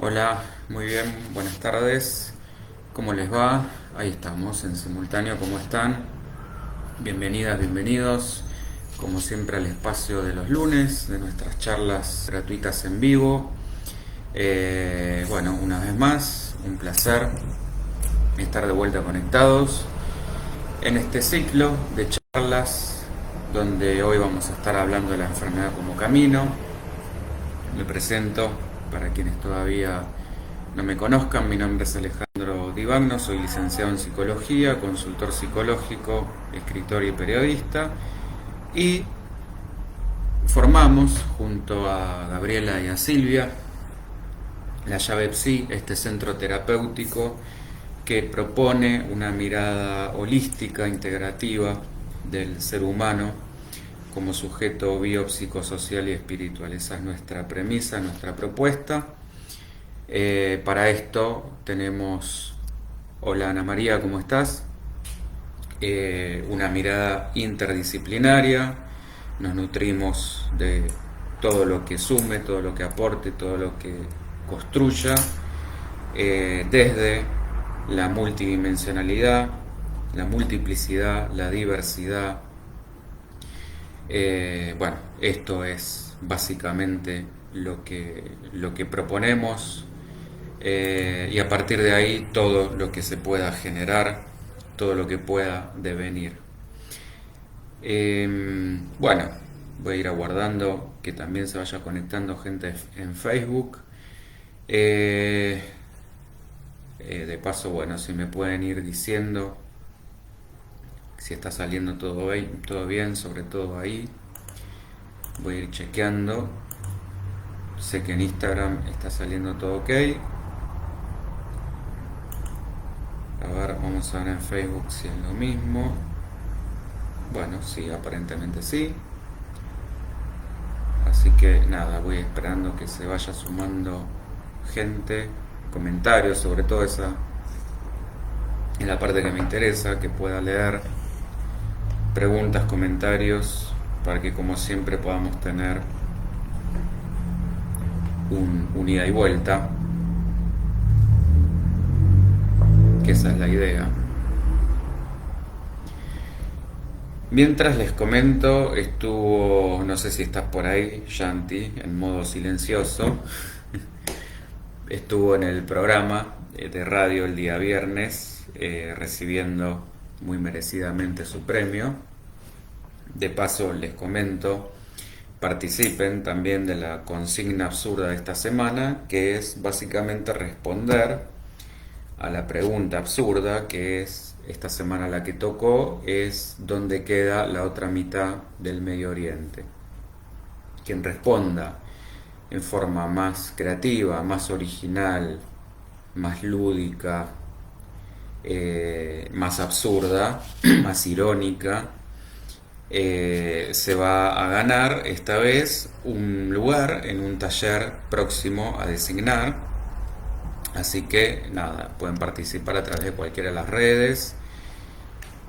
Hola, muy bien, buenas tardes. ¿Cómo les va? Ahí estamos en simultáneo, ¿cómo están? Bienvenidas, bienvenidos, como siempre al espacio de los lunes, de nuestras charlas gratuitas en vivo. Bueno, una vez más, un placer estar de vuelta conectados en este ciclo de charlas donde hoy vamos a estar hablando de la enfermedad como camino. Me presento para quienes todavía no me conozcan, mi nombre es Alejandro Divagno, soy licenciado en psicología, consultor psicológico, escritor y periodista, y formamos junto a Gabriela y a Silvia la llave Psi, este centro terapéutico que propone una mirada holística, integrativa del ser humano como sujeto biopsicosocial y espiritual. Esa es nuestra premisa, nuestra propuesta. Para esto tenemos, hola Ana María, ¿cómo estás? Una mirada interdisciplinaria, nos nutrimos de todo lo que sume, todo lo que aporte, todo lo que construya, desde la multidimensionalidad, la multiplicidad, la diversidad. Bueno, esto es básicamente lo que proponemos, y a partir de ahí todo lo que se pueda generar, todo lo que pueda devenir. Bueno, voy a ir aguardando que también se vaya conectando gente en Facebook. Eh, de paso, bueno, si me pueden ir diciendo si está saliendo todo bien, sobre todo ahí. Voy a ir chequeando. Sé que en Instagram está saliendo todo ok. A ver, vamos a ver en Facebook si es lo mismo. Bueno, sí, aparentemente sí. Así que nada, voy esperando que se vaya sumando gente, comentarios, sobre todo esa en la parte que me interesa, que pueda leer preguntas, comentarios, para que como siempre podamos tener un ida y vuelta, que esa es la idea. Mientras les comento, estuvo, no sé si estás por ahí, Shanti, en modo silencioso, estuvo en el programa de radio el día viernes, recibiendo muy merecidamente su premio. De paso les comento, participen también de la consigna absurda de esta semana, que es básicamente responder a la pregunta absurda, que es esta semana la que tocó, es ¿dónde queda la otra mitad del Medio Oriente? Quien responda en forma más creativa, más original, más lúdica, más absurda, más irónica, se va a ganar esta vez un lugar en un taller próximo a designar. Así que nada, pueden participar a través de cualquiera de las redes.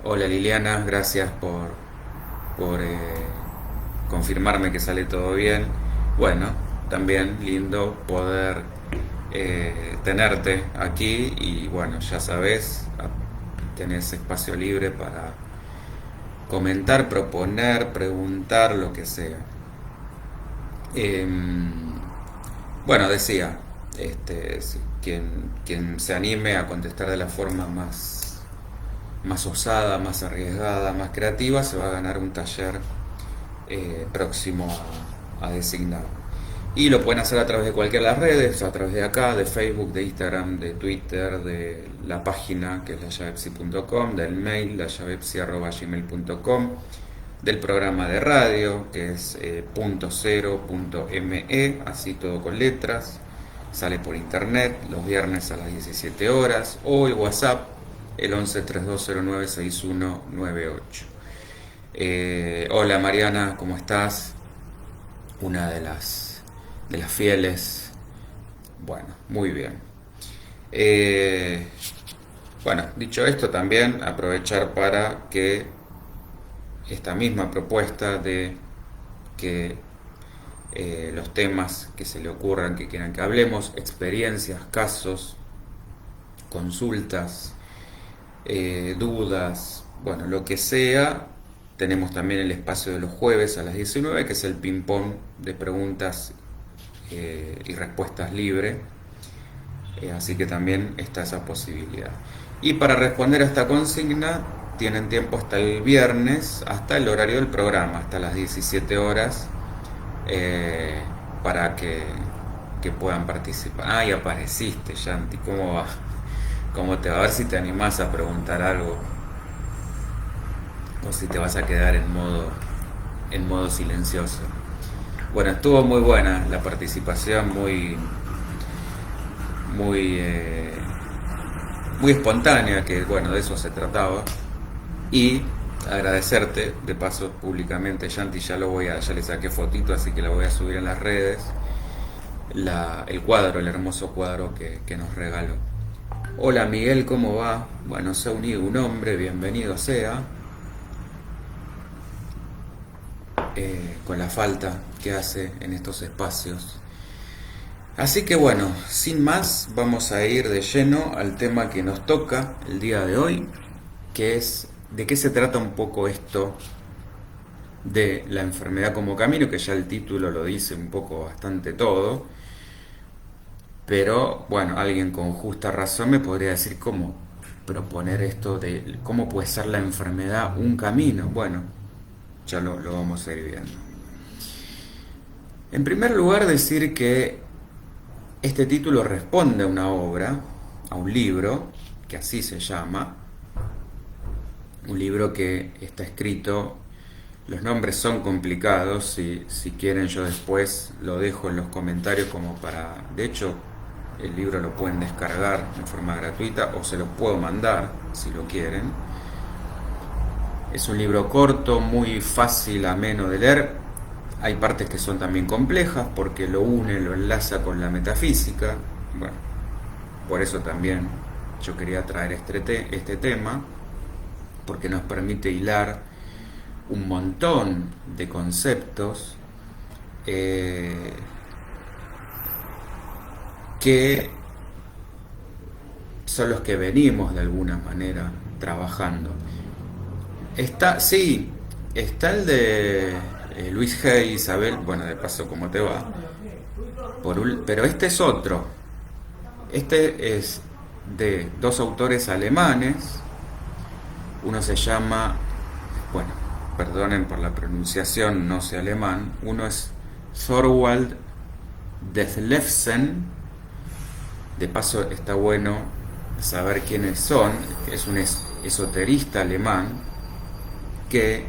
Hola Liliana, gracias por confirmarme que sale todo bien. Bueno, también lindo poder tenerte aquí y bueno, ya sabes, tenés espacio libre para comentar, proponer, preguntar, lo que sea. Eh, bueno, decía, quien se anime a contestar de la forma más osada, más arriesgada, más creativa, se va a ganar un taller próximo a designar. Y lo pueden hacer a través de cualquiera de las redes, a través de acá, de Facebook, de Instagram, de Twitter, de la página que es layavepsi.com, del mail layavepsi@gmail.com, del programa de radio que es .0.me, así todo con letras, sale por internet los viernes a las 17 horas, o el WhatsApp el 11 3209 6198. Hola Mariana, ¿cómo estás? Una de las fieles. Bueno, muy bien. Bueno, dicho esto, también aprovechar para que esta misma propuesta de que los temas que se le ocurran, que quieran que hablemos, experiencias, casos, consultas, dudas, bueno, lo que sea. Tenemos también el espacio de los jueves a las 19, que es el ping-pong de preguntas y respuestas libre. Así que también está esa posibilidad. Y para responder a esta consigna, tienen tiempo hasta el viernes, hasta el horario del programa, hasta las 17 horas, eh, para que puedan participar. Ah, y apareciste, Yanti, ¿cómo va? ¿Cómo te va? A ver si te animás a preguntar algo o si te vas a quedar en modo silencioso. Bueno, estuvo muy buena la participación, muy, muy espontánea, que bueno, de eso se trataba. Y agradecerte, de paso públicamente, Yanti, ya le saqué fotito, así que la voy a subir en las redes, el cuadro, el hermoso cuadro que nos regaló. Hola Miguel, ¿cómo va? Bueno, se ha unido un hombre, bienvenido sea. Con la falta que hace en estos espacios. Así que bueno, sin más, vamos a ir de lleno al tema que nos toca el día de hoy, que es de qué se trata un poco esto de la enfermedad como camino, que ya el título lo dice un poco bastante todo, pero bueno, alguien con justa razón me podría decir cómo proponer esto de cómo puede ser la enfermedad un camino. Bueno, ya lo vamos a ir viendo. En primer lugar, decir que este título responde a una obra, a un libro, que así se llama, un libro que está escrito, los nombres son complicados, si quieren yo después lo dejo en los comentarios como para, de hecho el libro lo pueden descargar en forma gratuita o se los puedo mandar si lo quieren. Es un libro corto, muy fácil, ameno de leer. Hay partes que son también complejas porque lo une, lo enlaza con la metafísica. Bueno, por eso también yo quería traer este tema, porque nos permite hilar un montón de conceptos que son los que venimos de alguna manera trabajando. Sí, está el de Luis Hay, Isabel, bueno, de paso, ¿cómo te va? Pero este es otro. Este es de dos autores alemanes. Uno se llama, bueno, perdonen por la pronunciación, no sé alemán. Uno es Thorwald Detlefsen. De paso está bueno saber quiénes son. Es un esoterista alemán que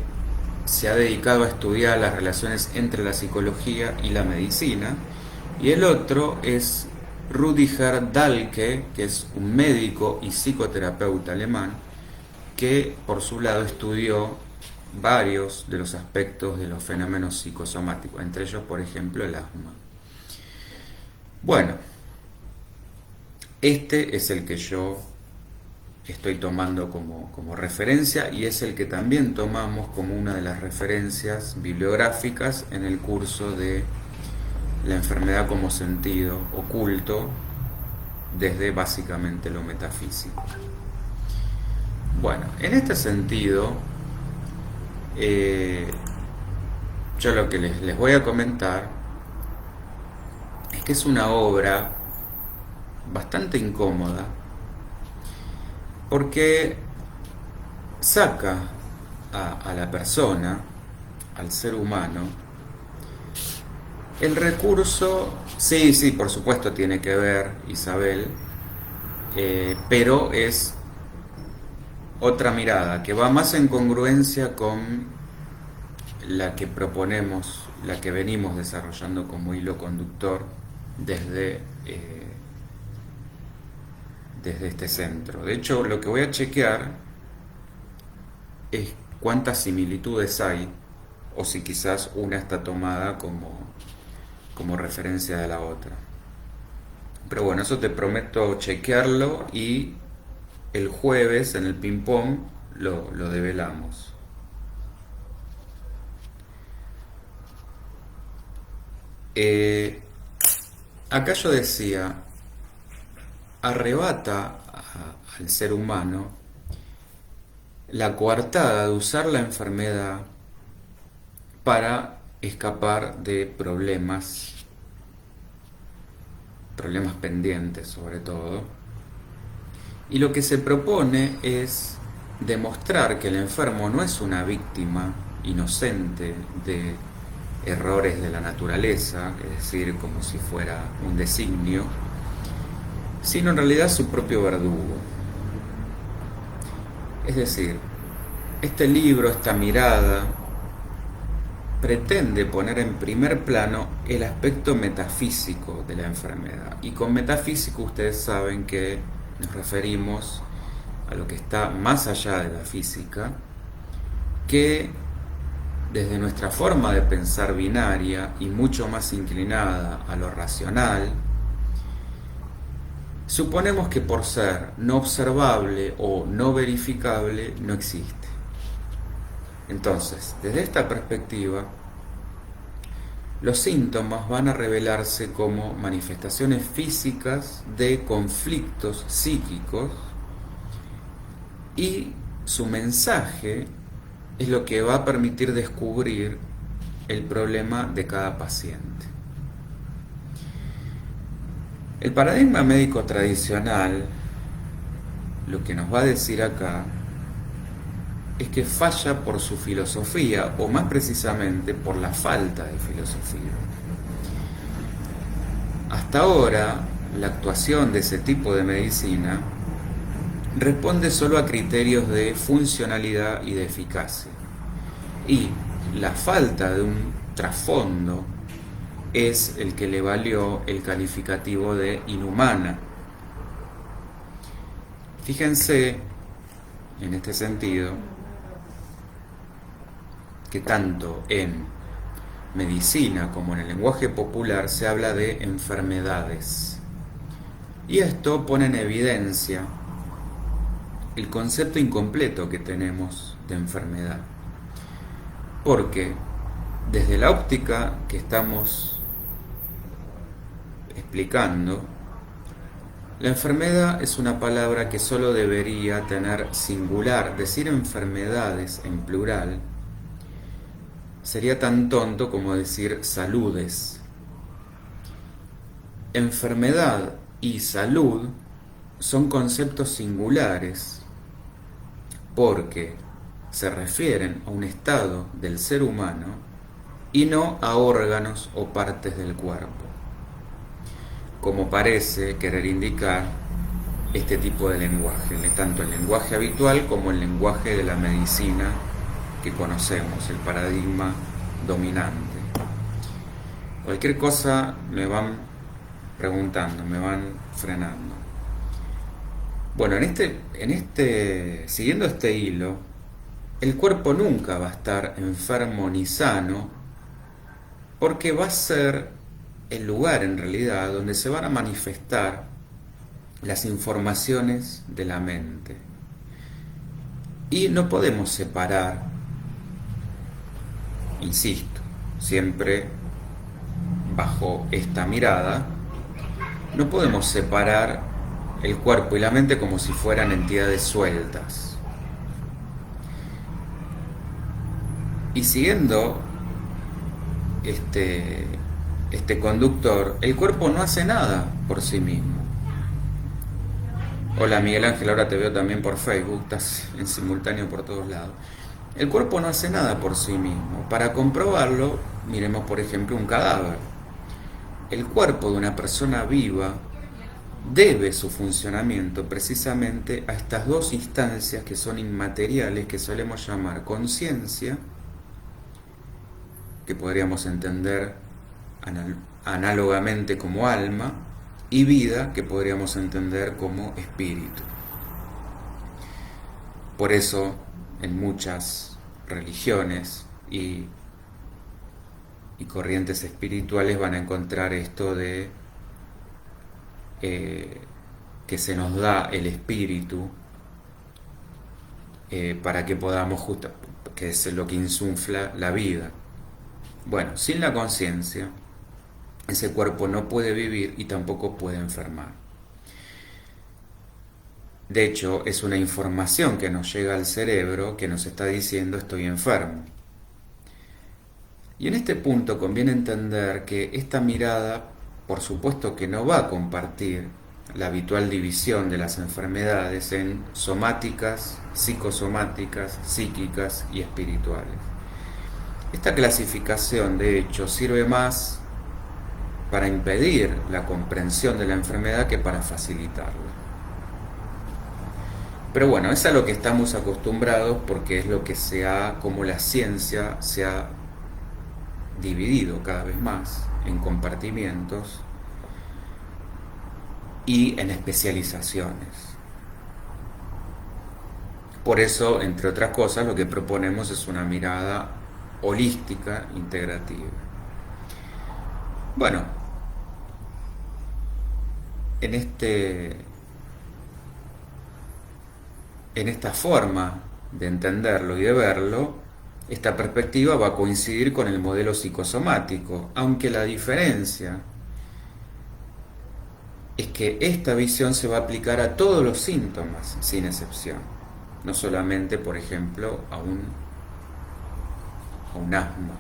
se ha dedicado a estudiar las relaciones entre la psicología y la medicina. Y el otro es Rüdiger Dahlke, que es un médico y psicoterapeuta alemán, que por su lado estudió varios de los aspectos de los fenómenos psicosomáticos, entre ellos, por ejemplo, el asma. Bueno, este es el que yo estoy tomando como referencia y es el que también tomamos como una de las referencias bibliográficas en el curso de la enfermedad como sentido oculto desde básicamente lo metafísico. Bueno, en este sentido, yo lo que les voy a comentar es que es una obra bastante incómoda porque saca a la persona, al ser humano, el recurso, sí, por supuesto tiene que ver, Isabel, pero es otra mirada que va más en congruencia con la que proponemos, la que venimos desarrollando como hilo conductor desde este centro. De hecho, lo que voy a chequear es cuántas similitudes hay, o si quizás una está tomada como referencia de la otra. Pero bueno, eso te prometo chequearlo y el jueves en el ping pong lo develamos. Eh, Acá yo decía, arrebata al ser humano la coartada de usar la enfermedad para escapar de problemas pendientes sobre todo. Y lo que se propone es demostrar que el enfermo no es una víctima inocente de errores de la naturaleza, es decir, como si fuera un designio, sino en realidad su propio verdugo. Es decir, este libro, esta mirada, pretende poner en primer plano el aspecto metafísico de la enfermedad. Y con metafísico ustedes saben que nos referimos a lo que está más allá de la física, que desde nuestra forma de pensar binaria y mucho más inclinada a lo racional, suponemos que por ser no observable o no verificable no existe. Entonces, desde esta perspectiva, los síntomas van a revelarse como manifestaciones físicas de conflictos psíquicos y su mensaje es lo que va a permitir descubrir el problema de cada paciente. El paradigma médico tradicional lo que nos va a decir acá es que falla por su filosofía, o más precisamente por la falta de filosofía. Hasta ahora, la actuación de ese tipo de medicina responde solo a criterios de funcionalidad y de eficacia. Y la falta de un trasfondo es el que le valió el calificativo de inhumana. Fíjense, en este sentido, que tanto en medicina como en el lenguaje popular se habla de enfermedades. Y esto pone en evidencia el concepto incompleto que tenemos de enfermedad. Porque desde la óptica que estamos explicando, la enfermedad es una palabra que solo debería tener singular. Decir enfermedades en plural sería tan tonto como decir saludes. Enfermedad y salud son conceptos singulares porque se refieren a un estado del ser humano y no a órganos o partes del cuerpo, como parece querer indicar este tipo de lenguaje, tanto el lenguaje habitual como el lenguaje de la medicina que conocemos, el paradigma dominante. Cualquier cosa me van preguntando, me van frenando. Bueno, siguiendo este hilo, el cuerpo nunca va a estar enfermo ni sano, porque va a ser el lugar en realidad donde se van a manifestar las informaciones de la mente. Y no podemos separar, insisto, siempre bajo esta mirada, no podemos separar el cuerpo y la mente como si fueran entidades sueltas. Y siguiendo este conductor, el cuerpo no hace nada por sí mismo. Hola Miguel Ángel, ahora te veo también por Facebook, estás en simultáneo por todos lados. El cuerpo no hace nada por sí mismo. Para comprobarlo, miremos por ejemplo un cadáver. El cuerpo de una persona viva debe su funcionamiento precisamente a estas dos instancias que son inmateriales, que solemos llamar conciencia, que podríamos entender análogamente como alma, y vida, que podríamos entender como espíritu. Por eso, en muchas religiones y corrientes espirituales van a encontrar esto de que se nos da el espíritu para que podamos, que es lo que insufla la vida. Bueno, sin la conciencia ese cuerpo no puede vivir y tampoco puede enfermar. De hecho, es una información que nos llega al cerebro que nos está diciendo estoy enfermo. Y en este punto conviene entender que esta mirada, por supuesto que no va a compartir la habitual división de las enfermedades en somáticas, psicosomáticas, psíquicas y espirituales. Esta clasificación, de hecho, sirve más para impedir la comprensión de la enfermedad que para facilitarla. Pero bueno, es a lo que estamos acostumbrados porque es lo que como la ciencia se ha dividido cada vez más en compartimientos y en especializaciones. Por eso, entre otras cosas, lo que proponemos es una mirada holística, integrativa. Bueno, en esta forma de entenderlo y de verlo, esta perspectiva va a coincidir con el modelo psicosomático, aunque la diferencia es que esta visión se va a aplicar a todos los síntomas, sin excepción, no solamente, por ejemplo, a un asma.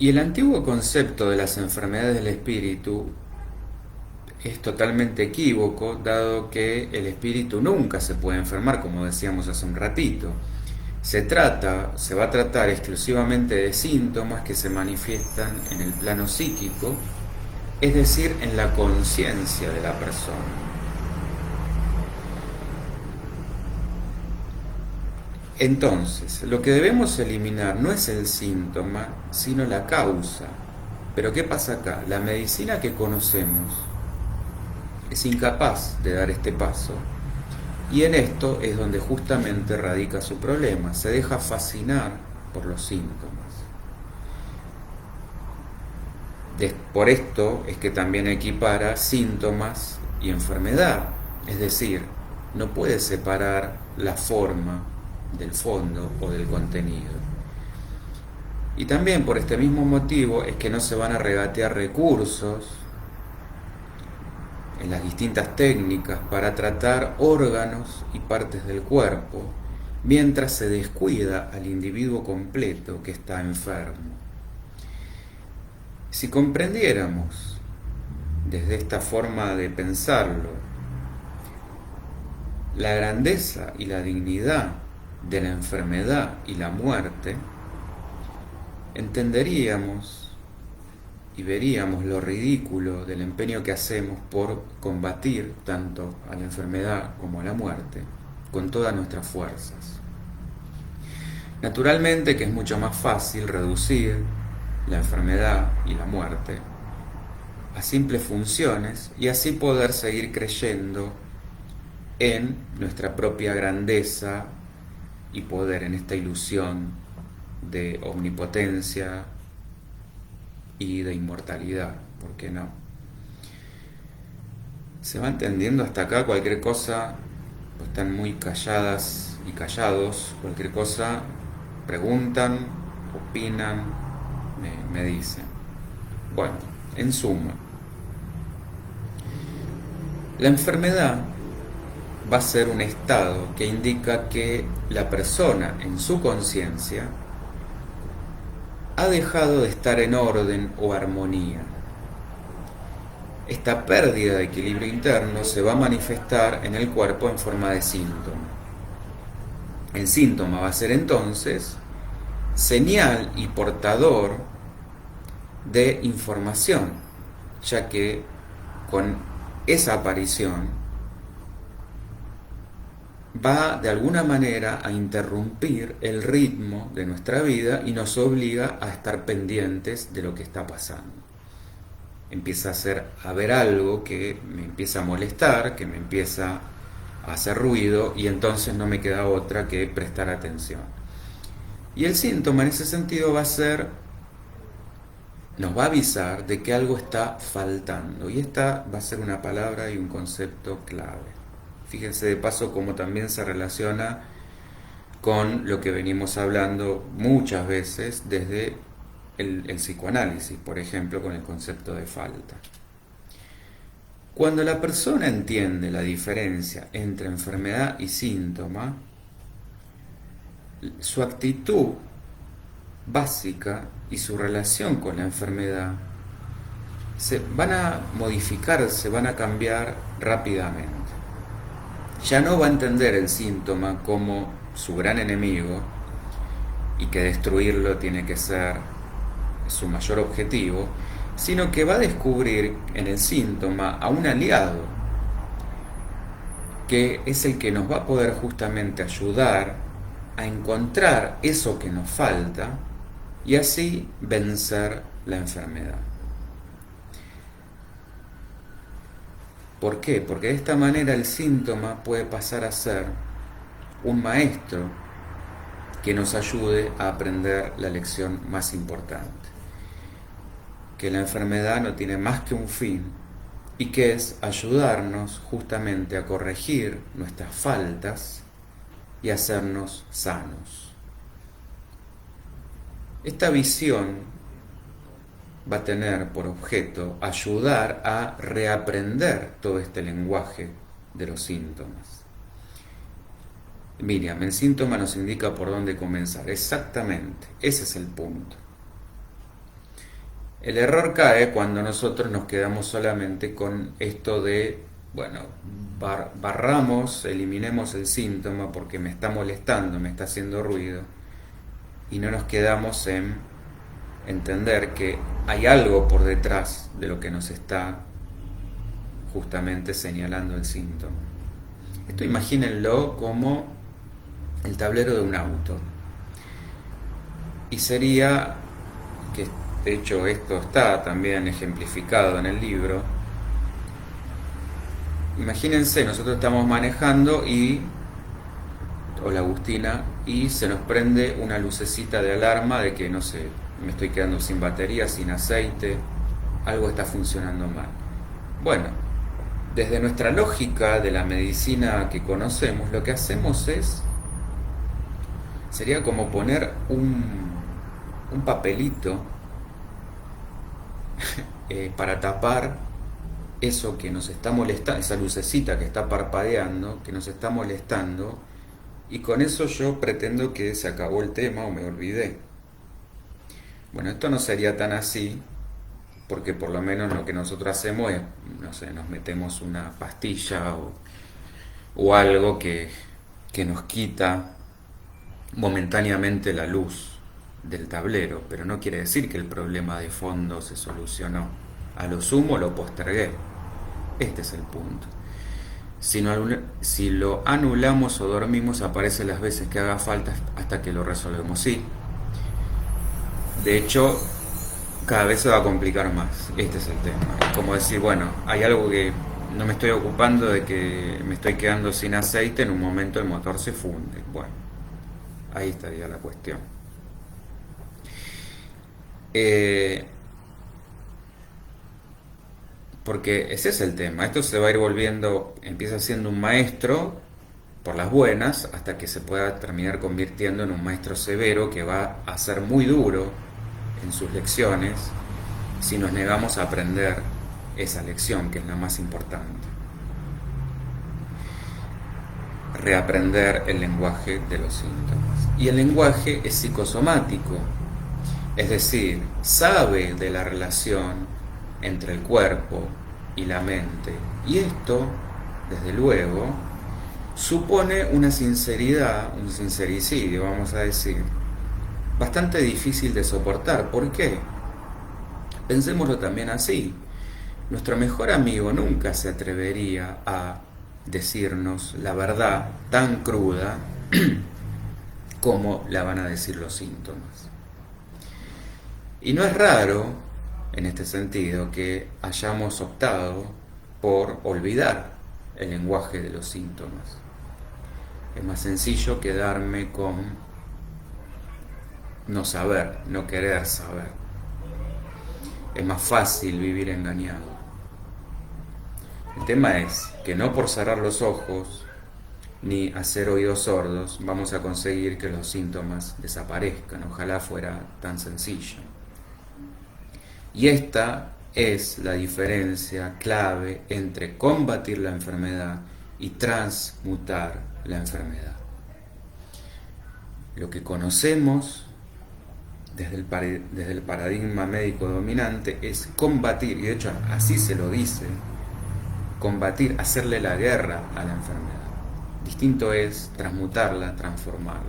Y el antiguo concepto de las enfermedades del espíritu es totalmente equívoco, dado que el espíritu nunca se puede enfermar, como decíamos hace un ratito. Se va a tratar exclusivamente de síntomas que se manifiestan en el plano psíquico, es decir, en la conciencia de la persona. Entonces, lo que debemos eliminar no es el síntoma, sino la causa. Pero ¿qué pasa acá? La medicina que conocemos es incapaz de dar este paso, y en esto es donde justamente radica su problema. Se deja fascinar por los síntomas. Por esto es que también equipara síntomas y enfermedad, es decir, no puede separar la forma del fondo o del contenido. Y también por este mismo motivo es que no se van a regatear recursos en las distintas técnicas para tratar órganos y partes del cuerpo, mientras se descuida al individuo completo que está enfermo. Si comprendiéramos desde esta forma de pensarlo la grandeza y la dignidad de la enfermedad y la muerte, entenderíamos y veríamos lo ridículo del empeño que hacemos por combatir tanto a la enfermedad como a la muerte con todas nuestras fuerzas. Naturalmente que es mucho más fácil reducir la enfermedad y la muerte a simples funciones y así poder seguir creyendo en nuestra propia grandeza y poder, en esta ilusión de omnipotencia y de inmortalidad, ¿por qué no? ¿Se va entendiendo hasta acá? Cualquier cosa, pues están muy calladas y callados, cualquier cosa, preguntan, opinan, me dicen. Bueno, en suma, la enfermedad va a ser un estado que indica que la persona en su conciencia ha dejado de estar en orden o armonía. Esta pérdida de equilibrio interno se va a manifestar en el cuerpo en forma de síntoma. El síntoma va a ser entonces señal y portador de información, ya que con esa aparición va de alguna manera a interrumpir el ritmo de nuestra vida y nos obliga a estar pendientes de lo que está pasando. Empieza a ver algo que me empieza a molestar, que me empieza a hacer ruido, y entonces no me queda otra que prestar atención. Y el síntoma en ese sentido nos va a avisar de que algo está faltando, y esta va a ser una palabra y un concepto clave. Fíjense de paso cómo también se relaciona con lo que venimos hablando muchas veces desde el psicoanálisis, por ejemplo, con el concepto de falta. Cuando la persona entiende la diferencia entre enfermedad y síntoma, su actitud básica y su relación con la enfermedad se van a modificar, se van a cambiar rápidamente. Ya no va a entender el síntoma como su gran enemigo y que destruirlo tiene que ser su mayor objetivo, sino que va a descubrir en el síntoma a un aliado que es el que nos va a poder justamente ayudar a encontrar eso que nos falta y así vencer la enfermedad. ¿Por qué? Porque de esta manera el síntoma puede pasar a ser un maestro que nos ayude a aprender la lección más importante, que la enfermedad no tiene más que un fin y que es ayudarnos justamente a corregir nuestras faltas y hacernos sanos. Esta visión va a tener por objeto ayudar a reaprender todo este lenguaje de los síntomas. Miriam, el síntoma nos indica por dónde comenzar. Exactamente, ese es el punto. El error cae cuando nosotros nos quedamos solamente con esto de, bueno, barramos, eliminemos el síntoma porque me está molestando, me está haciendo ruido, y no nos quedamos en entender que hay algo por detrás de lo que nos está justamente señalando el síntoma. Esto imagínenlo como el tablero de un auto. Y sería, que de hecho esto está también ejemplificado en el libro, imagínense, nosotros estamos manejando hola Agustina, y se nos prende una lucecita de alarma de que, no sé, me estoy quedando sin batería, sin aceite, algo está funcionando mal. Bueno, desde nuestra lógica de la medicina que conocemos, lo que hacemos sería como poner un papelito para tapar eso que nos está molestando, esa lucecita que está parpadeando, que nos está molestando, y con eso yo pretendo que se acabó el tema o me olvidé. Bueno, esto no sería tan así, porque por lo menos lo que nosotros hacemos es, no sé, nos metemos una pastilla o algo que nos quita momentáneamente la luz del tablero, pero no quiere decir que el problema de fondo se solucionó. A lo sumo lo postergué. Este es el punto. Si lo anulamos o dormimos, aparece las veces que haga falta hasta que lo resolvemos. Sí. De hecho, cada vez se va a complicar más. Este es el tema. Es como decir, bueno, hay algo que no me estoy ocupando de que me estoy quedando sin aceite, en un momento el motor se funde. Bueno, ahí estaría la cuestión. Porque ese es el tema. Esto se va a ir volviendo, empieza siendo un maestro por las buenas, hasta que se pueda terminar convirtiendo en un maestro severo que va a ser muy duro en sus lecciones si nos negamos a aprender esa lección, que es la más importante. Reaprender el lenguaje de los síntomas. Y el lenguaje es psicosomático, es decir, sabe de la relación entre el cuerpo y la mente. Y esto, desde luego, supone una sinceridad, un sincericidio, vamos a decir, bastante difícil de soportar. ¿Por qué? Pensémoslo también así. Nuestro mejor amigo nunca se atrevería a decirnos la verdad tan cruda como la van a decir los síntomas. Y no es raro, en este sentido, que hayamos optado por olvidar el lenguaje de los síntomas. Es más sencillo quedarme con no saber, no querer saber. Es más fácil vivir engañado. El tema es que no por cerrar los ojos ni hacer oídos sordos vamos a conseguir que los síntomas desaparezcan. Ojalá fuera tan sencillo. Y esta es la diferencia clave entre combatir la enfermedad y transmutar la enfermedad. Lo que conocemos desde el paradigma médico dominante es combatir, y de hecho así se lo dice, combatir, hacerle la guerra a la enfermedad. Distinto es transmutarla, transformarla.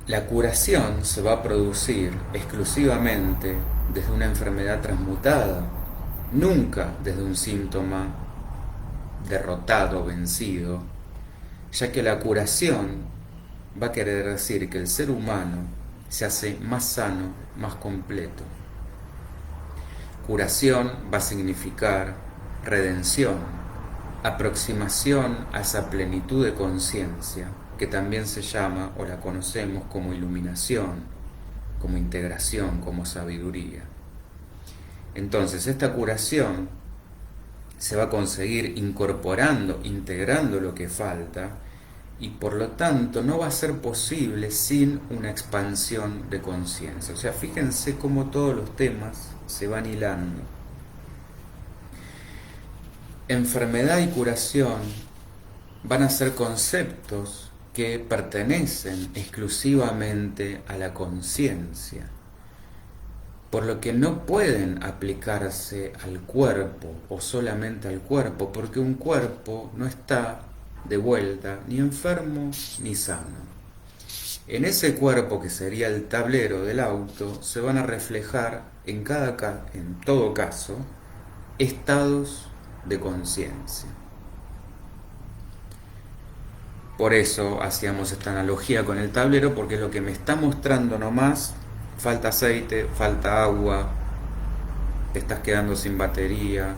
La curación se va a producir exclusivamente desde una enfermedad transmutada, nunca desde un síntoma derrotado, vencido, ya que la curación va a querer decir que el ser humano se hace más sano, más completo. Curación va a significar redención, aproximación a esa plenitud de conciencia, que también se llama o la conocemos como iluminación, como integración, como sabiduría. Entonces, esta curación se va a conseguir incorporando, integrando lo que falta, y por lo tanto no va a ser posible sin una expansión de conciencia. O sea, fíjense cómo todos los temas se van hilando. Enfermedad y curación van a ser conceptos que pertenecen exclusivamente a la conciencia, por lo que no pueden aplicarse al cuerpo o solamente al cuerpo, porque un cuerpo no está de vuelta ni enfermo ni sano. En ese cuerpo, que sería el tablero del auto, se van a reflejar en todo caso estados de conciencia. Por eso hacíamos esta analogía con el tablero, porque lo que me está mostrando nomás: falta aceite, falta agua, te estás quedando sin batería,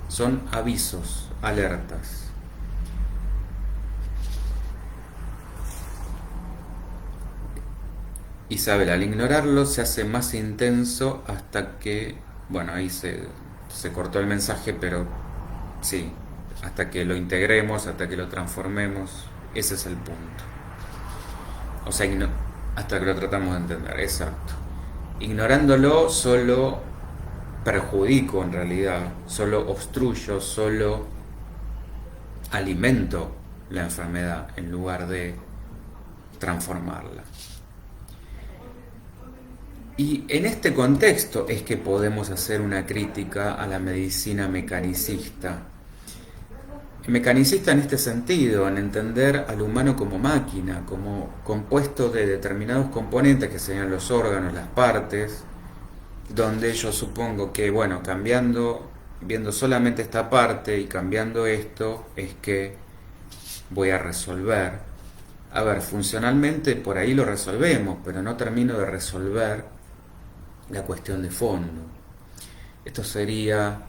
son avisos, alertas. Isabel, al ignorarlo se hace más intenso hasta que, bueno, ahí se cortó el mensaje, pero sí, hasta que lo integremos, hasta que lo transformemos, ese es el punto. O sea, hasta que lo tratamos de entender, exacto. Ignorándolo solo perjudico, en realidad, solo obstruyo, solo alimento la enfermedad en lugar de transformarla. Y en este contexto es que podemos hacer una crítica a la medicina mecanicista. Mecanicista en este sentido, en entender al humano como máquina, como compuesto de determinados componentes que serían los órganos, las partes, donde yo supongo que, bueno, viendo solamente esta parte y cambiando esto, es que voy a resolver. A ver, funcionalmente por ahí lo resolvemos, pero no termino de resolver la cuestión de fondo. Esto sería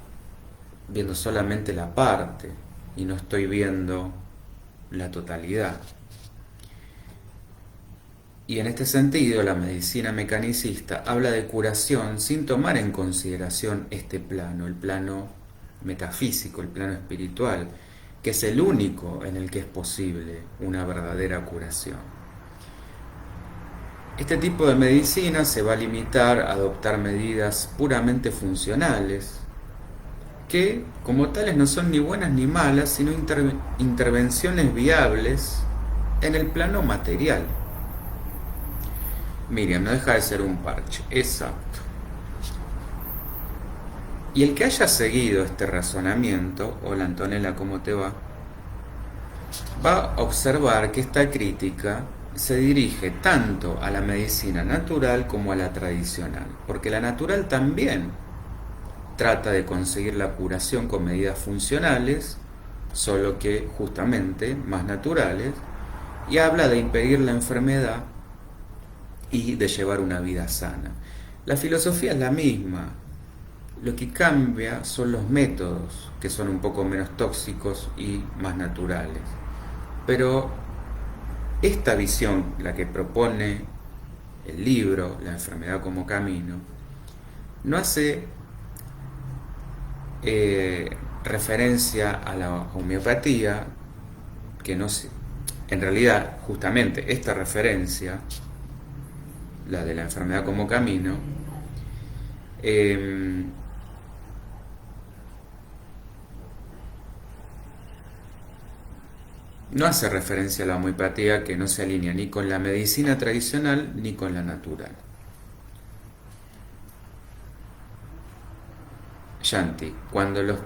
viendo solamente la parte y no estoy viendo la totalidad. Y en este sentido, la medicina mecanicista habla de curación sin tomar en consideración este plano, el plano metafísico, el plano espiritual, que es el único en el que es posible una verdadera curación. Este tipo de medicina se va a limitar a adoptar medidas puramente funcionales, que como tales no son ni buenas ni malas, sino intervenciones viables en el plano material. Miriam, no deja de ser un parche, exacto. Y el que haya seguido este razonamiento, hola Antonella, ¿cómo te va? Va a observar que esta crítica se dirige tanto a la medicina natural como a la tradicional, porque la natural también trata de conseguir la curación con medidas funcionales, solo que justamente más naturales, y habla de impedir la enfermedad y de llevar una vida sana. La filosofía es la misma, lo que cambia son los métodos, que son un poco menos tóxicos y más naturales. Pero esta visión, la que propone el libro, La enfermedad como camino, no hace referencia a la homeopatía, que no sé, en realidad justamente esta referencia, la de la enfermedad como camino, no hace referencia a la homeopatía, que no se alinea ni con la medicina tradicional ni con la natural. Shanti, curando los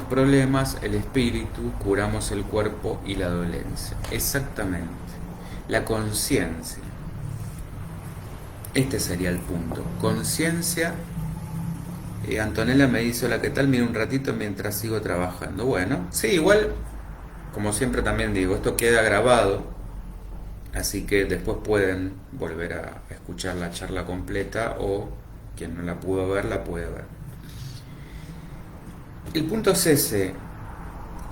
problemas, el espíritu, curamos el cuerpo y la dolencia. Exactamente. La conciencia. Este sería el punto. Conciencia. Antonella me dice, hola, ¿qué tal? Mira un ratito mientras sigo trabajando. Bueno, sí, igual, como siempre también digo, esto queda grabado, así que después pueden volver a escuchar la charla completa, o quien no la pudo ver, la puede ver. El punto es ese: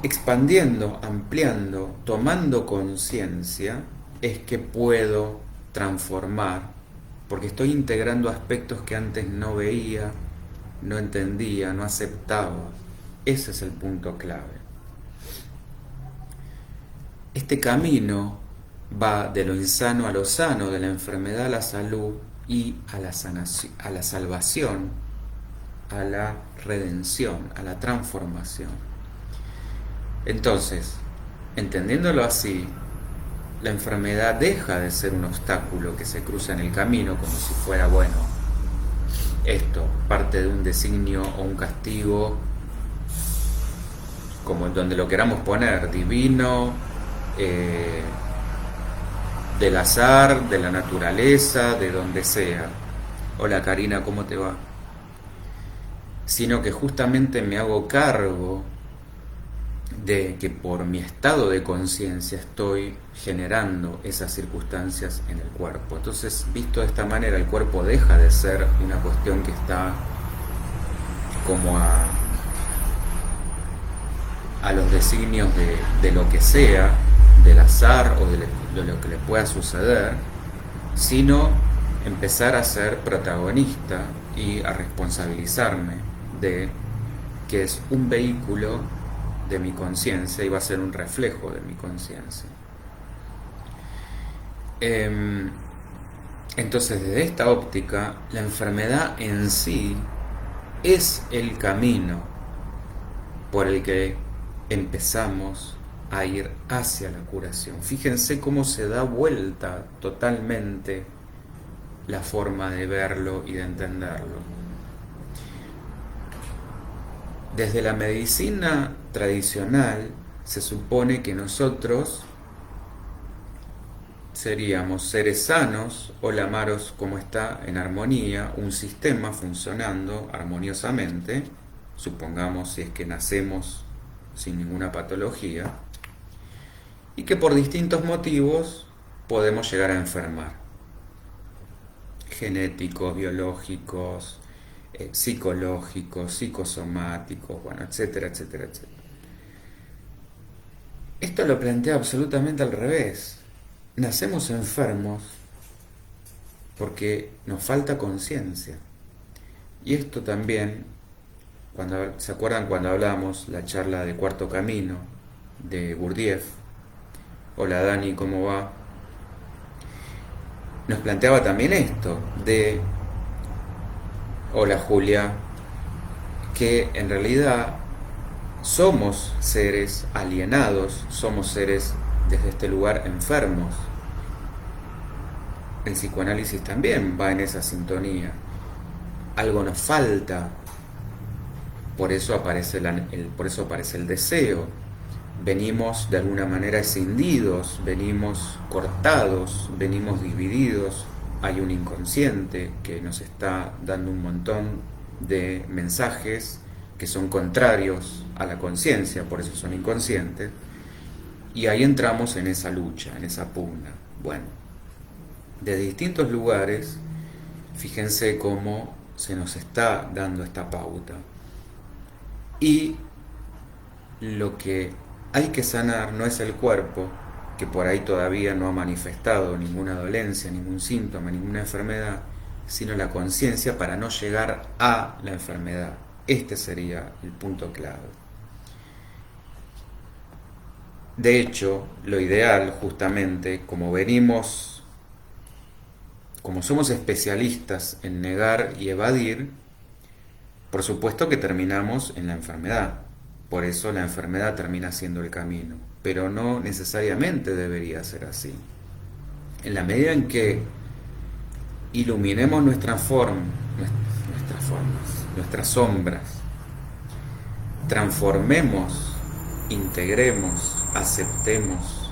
expandiendo, ampliando, tomando conciencia, es que puedo transformar, porque estoy integrando aspectos que antes no veía, no entendía, no aceptaba. Ese es el punto clave. Este camino va de lo insano a lo sano, de la enfermedad a la salud y a la sanación, a la salvación, a la redención, a la transformación. Entonces, entendiéndolo así, la enfermedad deja de ser un obstáculo que se cruza en el camino como si fuera, bueno, esto, parte de un designio o un castigo, como donde lo queramos poner, divino, del azar, de la naturaleza, de donde sea. Hola Karina, ¿cómo te va? Sino que justamente me hago cargo de que por mi estado de conciencia estoy generando esas circunstancias en el cuerpo. Entonces, visto de esta manera, el cuerpo deja de ser una cuestión que está como a los designios de lo que sea, del azar o de lo que le pueda suceder, sino empezar a ser protagonista y a responsabilizarme de que es un vehículo de mi conciencia y va a ser un reflejo de mi conciencia. Entonces, desde esta óptica, la enfermedad en sí es el camino por el que empezamos a ir hacia la curación. Fíjense cómo se da vuelta totalmente la forma de verlo y de entenderlo. Desde la medicina tradicional se supone que nosotros seríamos seres sanos, hola Maros, ¿cómo está? En armonía, un sistema funcionando armoniosamente, supongamos si es que nacemos sin ninguna patología, y que por distintos motivos podemos llegar a enfermar, genéticos, biológicos, psicológicos, psicosomáticos, bueno, etcétera, etcétera, etcétera. Esto lo plantea absolutamente al revés. Nacemos enfermos porque nos falta conciencia. Y esto también, ¿se acuerdan cuando hablamos la charla de Cuarto Camino de Gurdjieff? Hola Dani, ¿cómo va? Nos planteaba también esto de, hola Julia, que en realidad somos seres alienados, somos seres desde este lugar enfermos. El psicoanálisis también va en esa sintonía. Algo nos falta, por eso aparece el deseo. Venimos de alguna manera escindidos, venimos cortados, venimos divididos. Hay un inconsciente que nos está dando un montón de mensajes que son contrarios a la conciencia, por eso son inconscientes. Y ahí entramos en esa lucha, en esa pugna. Bueno, de distintos lugares, fíjense cómo se nos está dando esta pauta. Y lo que hay que sanar no es el cuerpo, que por ahí todavía no ha manifestado ninguna dolencia, ningún síntoma, ninguna enfermedad, sino la conciencia para no llegar a la enfermedad. Este sería el punto clave. De hecho, lo ideal, justamente, como somos especialistas en negar y evadir, por supuesto que terminamos en la enfermedad. Por eso la enfermedad termina siendo el camino. Pero no necesariamente debería ser así. En la medida en que iluminemos nuestras formas, nuestras sombras, transformemos, integremos, aceptemos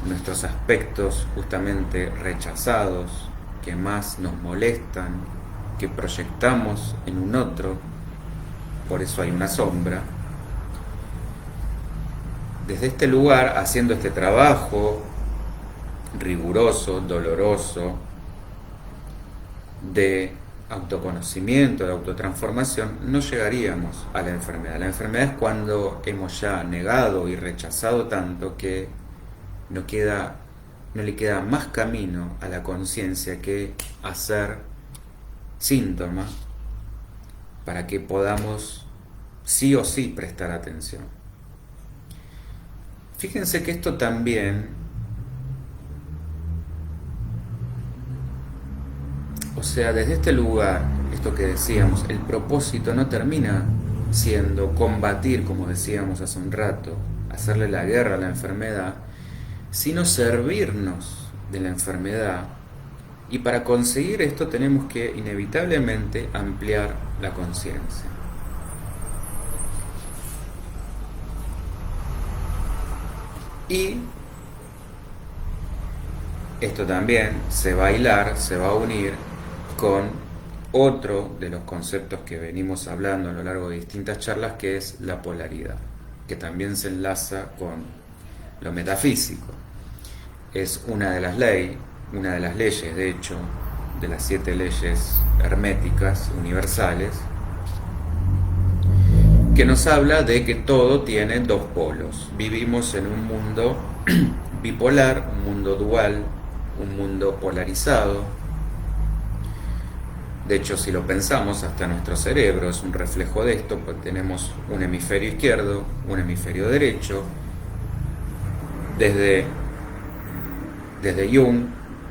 nuestros aspectos justamente rechazados, que más nos molestan, que proyectamos en un otro, por eso hay una sombra. Desde este lugar, haciendo este trabajo riguroso, doloroso, de autoconocimiento, de autotransformación, no llegaríamos a la enfermedad. La enfermedad es cuando hemos ya negado y rechazado tanto que no le queda más camino a la conciencia que hacer síntomas para que podamos sí o sí prestar atención. Fíjense que esto también, o sea, desde este lugar, esto que decíamos, el propósito no termina siendo combatir, como decíamos hace un rato, hacerle la guerra a la enfermedad, sino servirnos de la enfermedad. Y para conseguir esto tenemos que inevitablemente ampliar la conciencia. Y esto también se va a hilar, se va a unir con otro de los conceptos que venimos hablando a lo largo de distintas charlas, que es la polaridad, que también se enlaza con lo metafísico. Es una de las leyes, de hecho, de las 7 leyes herméticas universales, que nos habla de que todo tiene 2 polos. Vivimos en un mundo bipolar, un mundo dual, un mundo polarizado. De hecho, si lo pensamos, hasta nuestro cerebro es un reflejo de esto, porque tenemos un hemisferio izquierdo, un hemisferio derecho. Desde Jung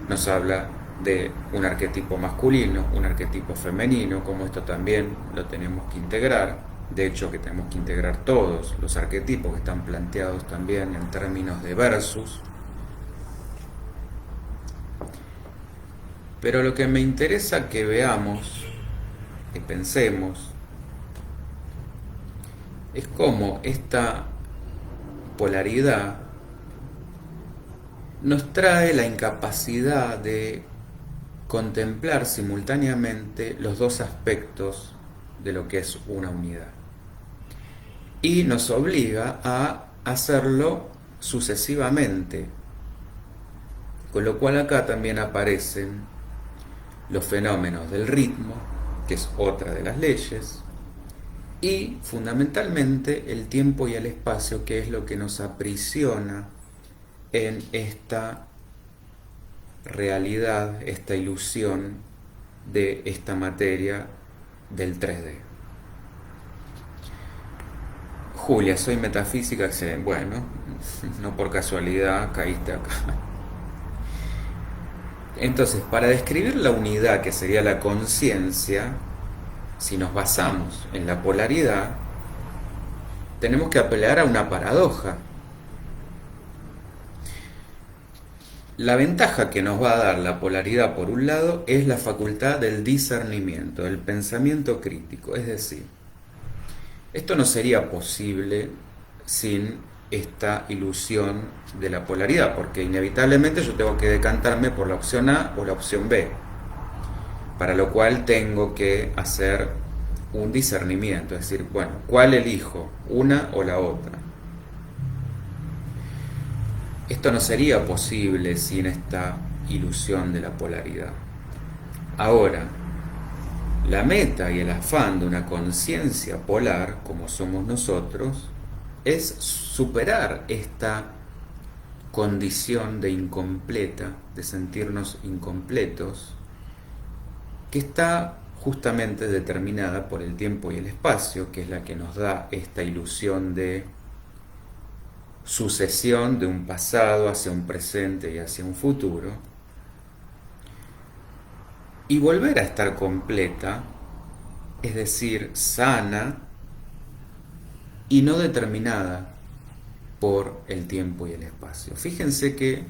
nos habla de un arquetipo masculino, un arquetipo femenino, como esto también lo tenemos que integrar. De hecho, que tenemos que integrar todos los arquetipos que están planteados también en términos de versus. Pero lo que me interesa que veamos, que pensemos, es cómo esta polaridad nos trae la incapacidad de contemplar simultáneamente los 2 aspectos de lo que es una unidad. Y nos obliga a hacerlo sucesivamente. Con lo cual acá también aparecen los fenómenos del ritmo, que es otra de las leyes, y fundamentalmente el tiempo y el espacio, que es lo que nos aprisiona en esta realidad, esta ilusión de esta materia del 3D. Julia, soy metafísica, excelente. Bueno, no por casualidad caíste acá. Entonces, para describir la unidad, que sería la conciencia, si nos basamos en la polaridad, tenemos que apelar a una paradoja. La ventaja que nos va a dar la polaridad, por un lado, es la facultad del discernimiento, del pensamiento crítico. Es decir, esto no sería posible sin esta ilusión de la polaridad, porque inevitablemente yo tengo que decantarme por la opción A o la opción B, para lo cual tengo que hacer un discernimiento, es decir, bueno, ¿cuál elijo? ¿Una o la otra? Esto no sería posible sin esta ilusión de la polaridad. Ahora, la meta y el afán de una conciencia polar, como somos nosotros, es superar esta condición de incompleta, de sentirnos incompletos, que está justamente determinada por el tiempo y el espacio, que es la que nos da esta ilusión de sucesión de un pasado hacia un presente y hacia un futuro, y volver a estar completa, es decir, sana y no determinada por el tiempo y el espacio. Fíjense que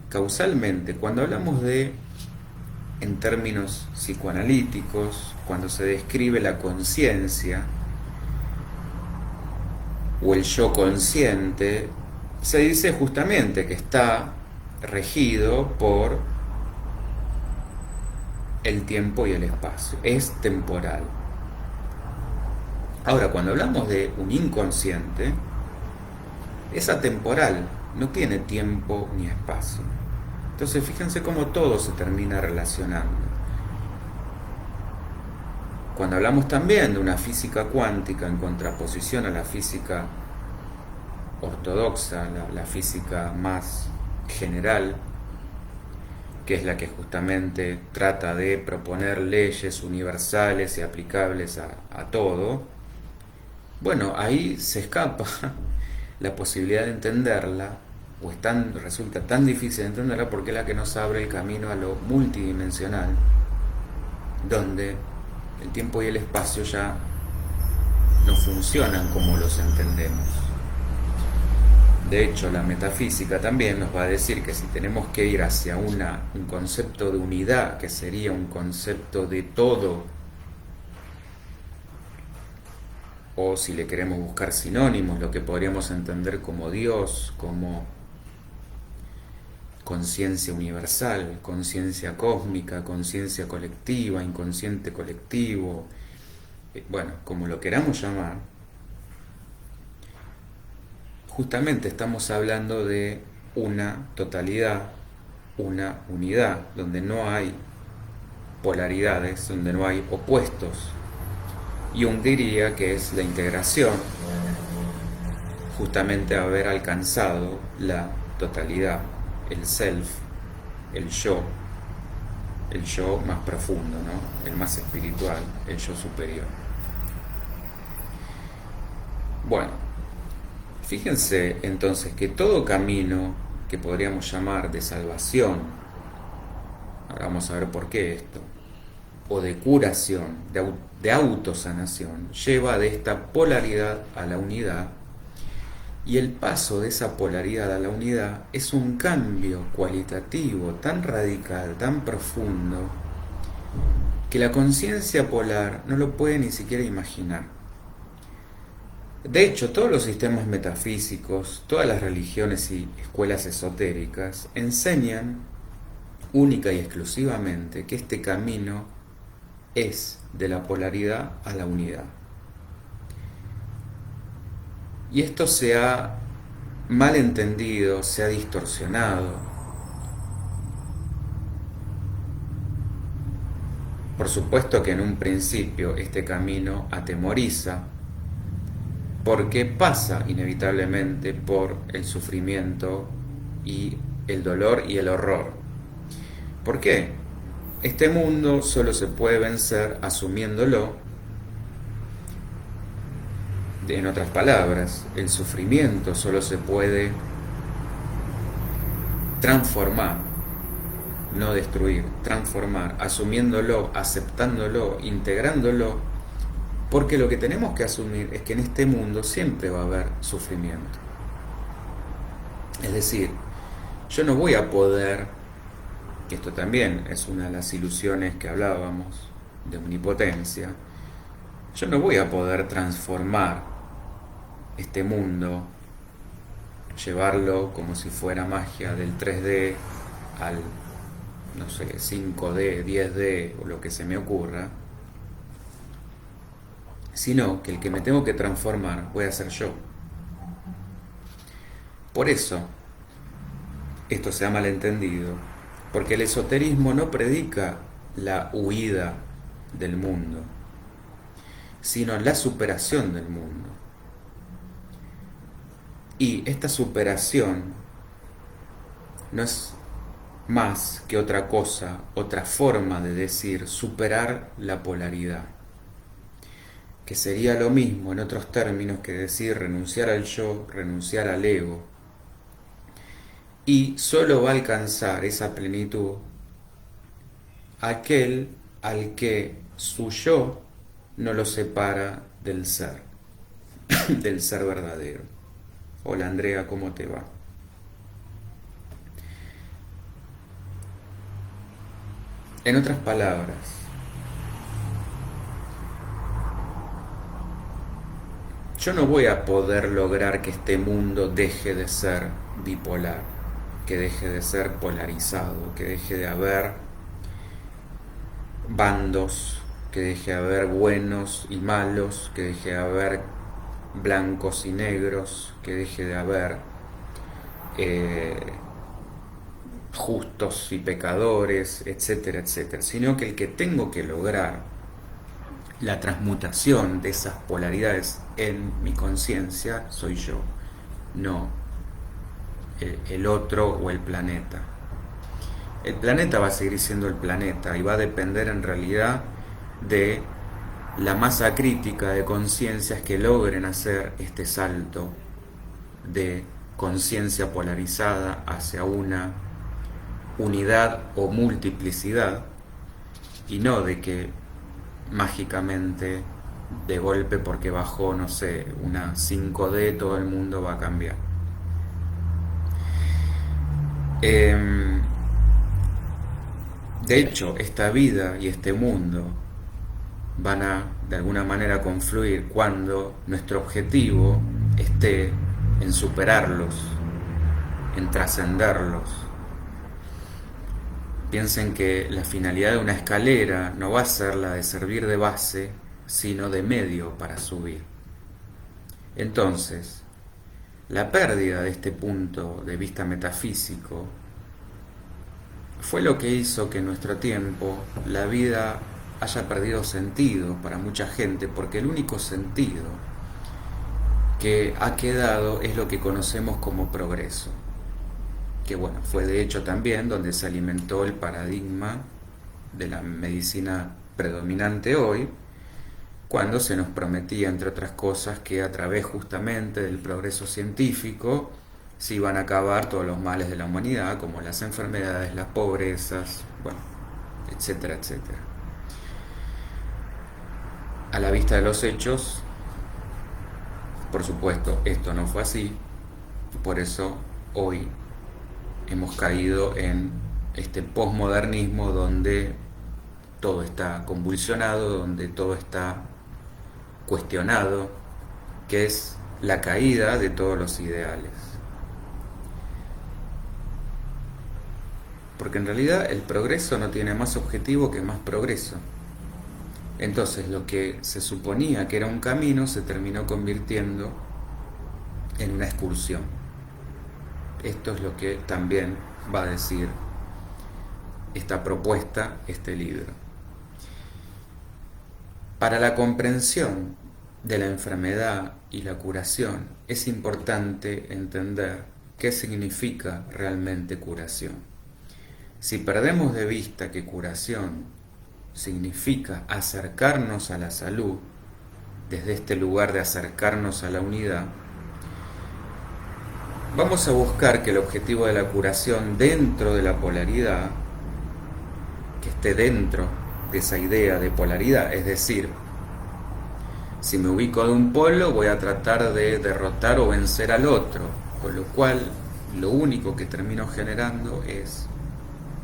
causalmente, cuando hablamos de, en términos psicoanalíticos, cuando se describe la conciencia o el yo consciente, se dice justamente que está regido por el tiempo y el espacio, es temporal. Ahora, cuando hablamos de un inconsciente, es atemporal, no tiene tiempo ni espacio. Entonces, fíjense cómo todo se termina relacionando. Cuando hablamos también de una física cuántica en contraposición a la física ortodoxa, la física más general, que es la que justamente trata de proponer leyes universales y aplicables a todo, bueno, ahí se escapa la posibilidad de entenderla, o resulta tan difícil de entenderla porque es la que nos abre el camino a lo multidimensional, donde el tiempo y el espacio ya no funcionan como los entendemos. De hecho, la metafísica también nos va a decir que si tenemos que ir hacia un concepto de unidad, que sería un concepto de todo, o si le queremos buscar sinónimos, lo que podríamos entender como Dios, como conciencia universal, conciencia cósmica, conciencia colectiva, inconsciente colectivo, bueno, como lo queramos llamar, justamente estamos hablando de una totalidad, una unidad, donde no hay polaridades, donde no hay opuestos. Jung diría que es la integración, justamente haber alcanzado la totalidad, el self, el yo más profundo, ¿no? El más espiritual, el yo superior. Bueno, fíjense entonces que todo camino que podríamos llamar de salvación, ahora vamos a ver por qué esto, o de curación, de autosanación, lleva de esta polaridad a la unidad, y el paso de esa polaridad a la unidad es un cambio cualitativo tan radical, tan profundo, que la conciencia polar no lo puede ni siquiera imaginar. De hecho, todos los sistemas metafísicos, todas las religiones y escuelas esotéricas enseñan única y exclusivamente que este camino es de la polaridad a la unidad. Y esto se ha malentendido, se ha distorsionado. Por supuesto que en un principio este camino atemoriza, porque pasa inevitablemente por el sufrimiento y el dolor y el horror. ¿Por qué? Este mundo solo se puede vencer asumiéndolo. En otras palabras, el sufrimiento solo se puede transformar, no destruir, transformar, asumiéndolo, aceptándolo, integrándolo, porque lo que tenemos que asumir es que en este mundo siempre va a haber sufrimiento. Es decir, yo no voy a poder, que esto también es una de las ilusiones que hablábamos, de omnipotencia, yo no voy a poder transformar este mundo, llevarlo como si fuera magia del 3D al, no sé, 5D, 10D o lo que se me ocurra, sino que el que me tengo que transformar voy a ser yo. Por eso, esto se ha malentendido, porque el esoterismo no predica la huida del mundo, sino la superación del mundo. Y esta superación no es más que otra cosa, otra forma de decir superar la polaridad, que sería lo mismo en otros términos que decir renunciar al yo, renunciar al ego, y solo va a alcanzar esa plenitud aquel al que su yo no lo separa del ser, del ser verdadero. Hola Andrea, ¿cómo te va? En otras palabras, yo no voy a poder lograr que este mundo deje de ser bipolar, que deje de ser polarizado, que deje de haber bandos, que deje de haber buenos y malos, que deje de haber blancos y negros, que deje de haber justos y pecadores, etcétera, etcétera, sino que el que tengo que lograr la transmutación de esas polaridades en mi conciencia soy yo, no el otro o el planeta. El planeta va a seguir siendo el planeta y va a depender en realidad de la masa crítica de conciencias que logren hacer este salto de conciencia polarizada hacia una unidad o multiplicidad, y no de que mágicamente de golpe porque bajó, no sé, una 5D todo el mundo va a cambiar. De hecho, esta vida y este mundo van a de alguna manera confluir cuando nuestro objetivo esté en superarlos, en trascenderlos. Piensen que la finalidad de una escalera no va a ser la de servir de base, sino de medio para subir. Entonces, la pérdida de este punto de vista metafísico fue lo que hizo que en nuestro tiempo la vida haya perdido sentido para mucha gente, porque el único sentido que ha quedado es lo que conocemos como progreso, que bueno, fue de hecho también donde se alimentó el paradigma de la medicina predominante hoy, cuando se nos prometía, entre otras cosas, que a través justamente del progreso científico se iban a acabar todos los males de la humanidad, como las enfermedades, las pobrezas, bueno, etcétera, etcétera. A la vista de los hechos, por supuesto, esto no fue así, por eso hoy hemos caído en este posmodernismo donde todo está convulsionado, donde todo está cuestionado, que es la caída de todos los ideales. Porque en realidad el progreso no tiene más objetivo que más progreso. Entonces lo que se suponía que era un camino se terminó convirtiendo en una excursión. Esto es lo que también va a decir esta propuesta, este libro. Para la comprensión de la enfermedad y la curación es importante entender qué significa realmente curación. Si perdemos de vista que curación significa acercarnos a la salud, desde este lugar de acercarnos a la unidad, vamos a buscar que el objetivo de la curación dentro de la polaridad, que esté dentro de esa idea de polaridad, es decir, si me ubico de un polo voy a tratar de derrotar o vencer al otro, con lo cual lo único que termino generando es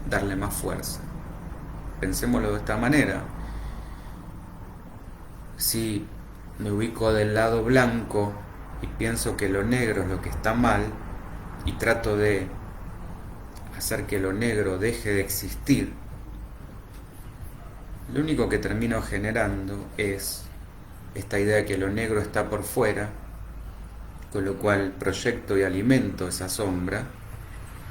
darle más fuerza. Pensémoslo de esta manera: si me ubico del lado blanco y pienso que lo negro es lo que está mal y trato de hacer que lo negro deje de existir, lo único que termino generando es esta idea de que lo negro está por fuera, con lo cual proyecto y alimento esa sombra,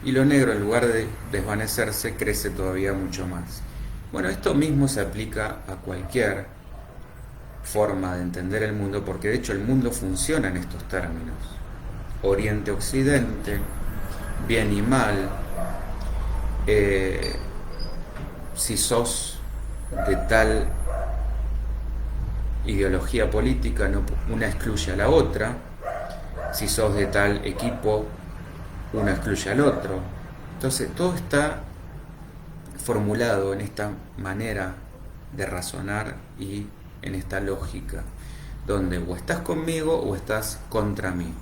y lo negro, en lugar de desvanecerse, crece todavía mucho más. Bueno, esto mismo se aplica a cualquier forma de entender el mundo, porque de hecho el mundo funciona en estos términos: Oriente-Occidente, bien y mal, eh, si sos de tal ideología política, no, una excluye a la otra. Si sos de tal equipo, una excluye al otro. Entonces todo está formulado en esta manera de razonar y en esta lógica, donde o estás conmigo o estás contra mí.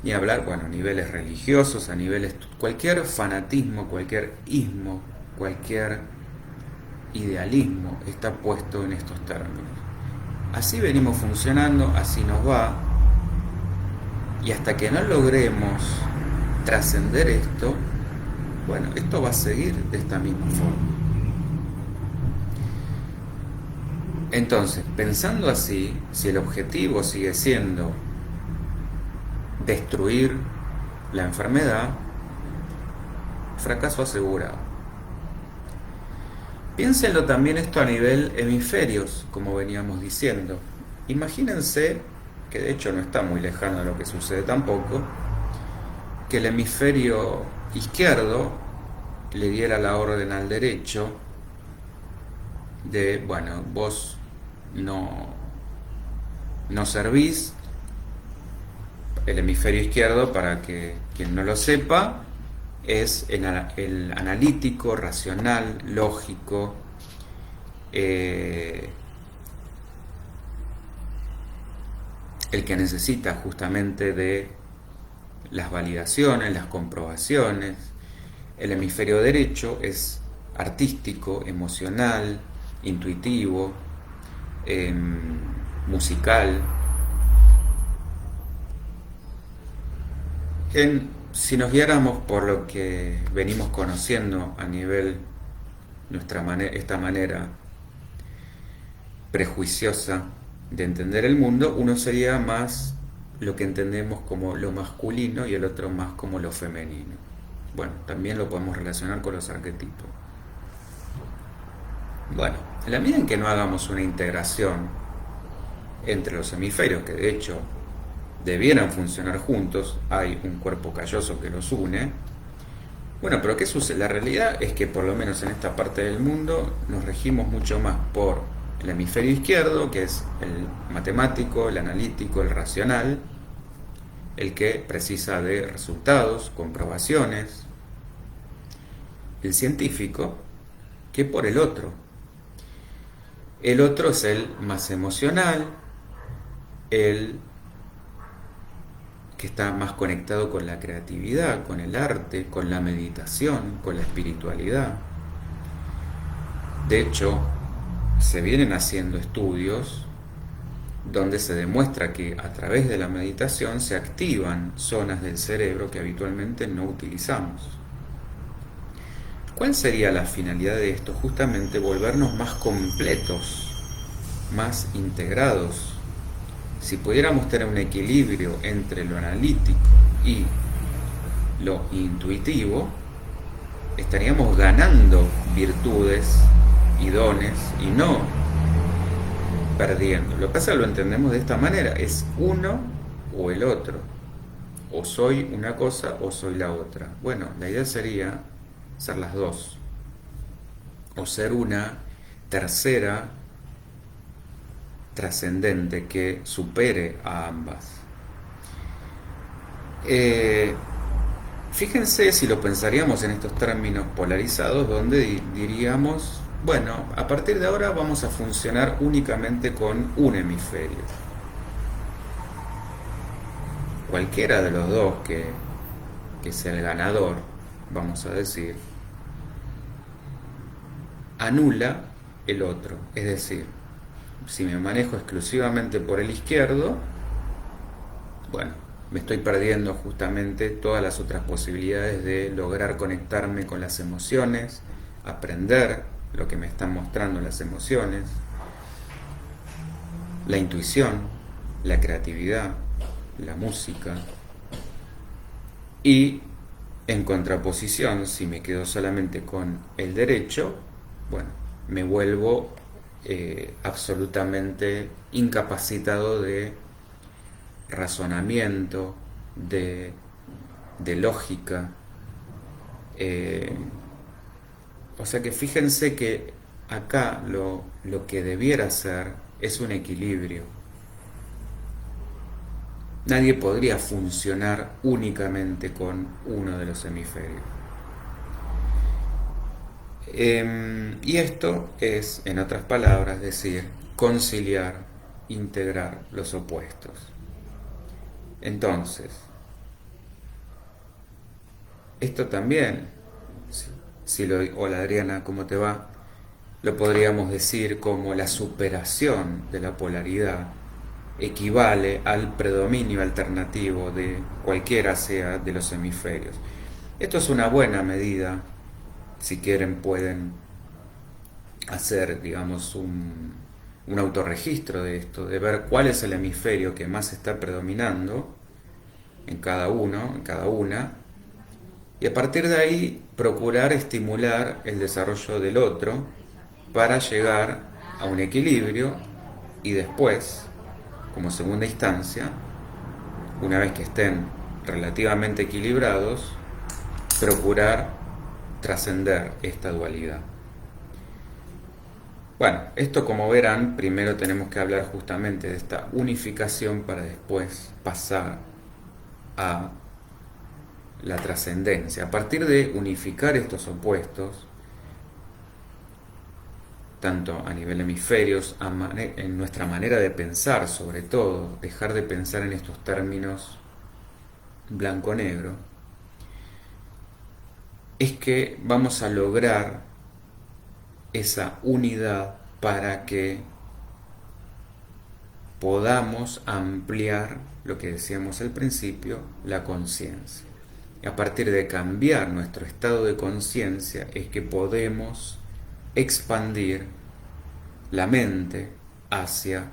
Ni hablar, bueno, a niveles religiosos, a niveles, cualquier fanatismo, cualquier ismo, cualquier idealismo está puesto en estos términos. Así venimos funcionando, así nos va, y hasta que no logremos trascender esto, bueno, esto va a seguir de esta misma forma. Entonces, pensando así, si el objetivo sigue siendo destruir la enfermedad, fracaso asegurado. Piénsenlo también esto a nivel hemisferios, como veníamos diciendo. Imagínense, que de hecho no está muy lejano a lo que sucede tampoco, que el hemisferio izquierdo le diera la orden al derecho de, bueno, vos no servís. El hemisferio izquierdo, para que quien no lo sepa, es el analítico, racional, lógico, el que necesita justamente de las validaciones, las comprobaciones. El hemisferio derecho es artístico, emocional, intuitivo, musical. Si nos guiáramos por lo que venimos conociendo a nivel esta manera prejuiciosa de entender el mundo, uno sería más lo que entendemos como lo masculino y el otro más como lo femenino. Bueno, también lo podemos relacionar con los arquetipos. Bueno, en la medida en que no hagamos una integración entre los hemisferios, que de hecho debieran funcionar juntos, hay un cuerpo calloso que los une. Bueno, pero ¿qué sucede? La realidad es que por lo menos en esta parte del mundo nos regimos mucho más por el hemisferio izquierdo, que es el matemático, el analítico, el racional, el que precisa de resultados, comprobaciones, el científico, que por el otro. El otro es el más emocional, el que está más conectado con la creatividad, con el arte, con la meditación, con la espiritualidad. De hecho, se vienen haciendo estudios donde se demuestra que a través de la meditación se activan zonas del cerebro que habitualmente no utilizamos. ¿Cuál sería la finalidad de esto? Justamente volvernos más completos, más integrados. Si pudiéramos tener un equilibrio entre lo analítico y lo intuitivo, estaríamos ganando virtudes y dones y no perdiendo. Lo que pasa, lo entendemos de esta manera, es uno o el otro. O soy una cosa o soy la otra. Bueno, la idea sería ser las dos. O ser una tercera trascendente que supere a ambas. Fíjense si lo pensaríamos en estos términos polarizados, donde diríamos, bueno, a partir de ahora vamos a funcionar únicamente con un hemisferio. Cualquiera de los dos que sea el ganador, vamos a decir, anula el otro. Es decir, si me manejo exclusivamente por el izquierdo, bueno, me estoy perdiendo justamente todas las otras posibilidades de lograr conectarme con las emociones, aprender lo que me están mostrando las emociones, la intuición, la creatividad, la música. Y en contraposición, si me quedo solamente con el derecho, bueno, me vuelvo absolutamente incapacitado de razonamiento, de lógica, O sea que fíjense que acá lo que debiera ser es un equilibrio. Nadie podría funcionar únicamente con uno de los hemisferios. Y esto es, en otras palabras, decir, conciliar, integrar los opuestos. Entonces, esto también, hola Adriana, ¿cómo te va? Lo podríamos decir como la superación de la polaridad equivale al predominio alternativo de cualquiera sea de los hemisferios. Esto es una buena medida. Si quieren pueden hacer, digamos, un autorregistro de esto, de ver cuál es el hemisferio que más está predominando en cada uno, en cada una, y a partir de ahí procurar estimular el desarrollo del otro para llegar a un equilibrio y después, como segunda instancia, una vez que estén relativamente equilibrados, procurar trascender esta dualidad. Bueno, esto como verán, primero tenemos que hablar justamente de esta unificación para después pasar a la trascendencia. A partir de unificar estos opuestos, tanto a nivel hemisferios, en nuestra manera de pensar sobre todo, dejar de pensar en estos términos blanco-negro, es que vamos a lograr esa unidad para que podamos ampliar lo que decíamos al principio, la conciencia. Y a partir de cambiar nuestro estado de conciencia es que podemos expandir la mente hacia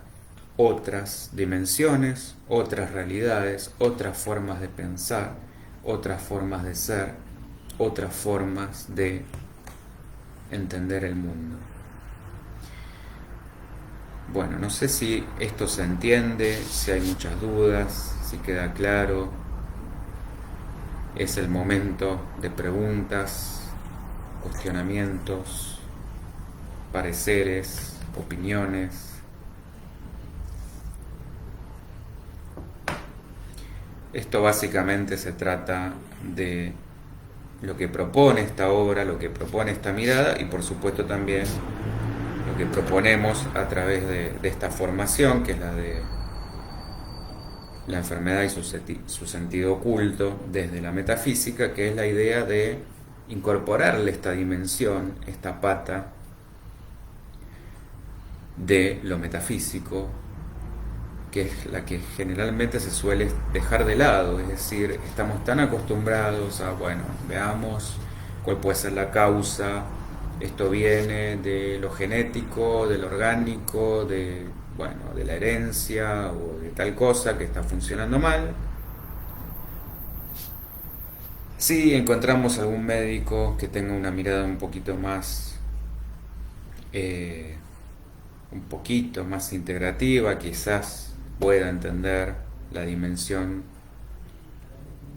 otras dimensiones, otras realidades, otras formas de pensar, otras formas de ser, otras formas de entender el mundo. Bueno, no sé si esto se entiende, si hay muchas dudas, si queda claro. Es el momento de preguntas, cuestionamientos, pareceres, opiniones. Esto básicamente se trata de lo que propone esta obra, lo que propone esta mirada y por supuesto también lo que proponemos a través de esta formación, que es la de la enfermedad y su sentido oculto desde la metafísica, que es la idea de incorporarle esta dimensión, esta pata de lo metafísico, que es la que generalmente se suele dejar de lado, es decir, estamos tan acostumbrados a, bueno, veamos cuál puede ser la causa, esto viene de lo genético, de lo orgánico, de la herencia o de tal cosa que está funcionando mal. Si encontramos algún médico que tenga una mirada un poquito más integrativa, quizás pueda entender la dimensión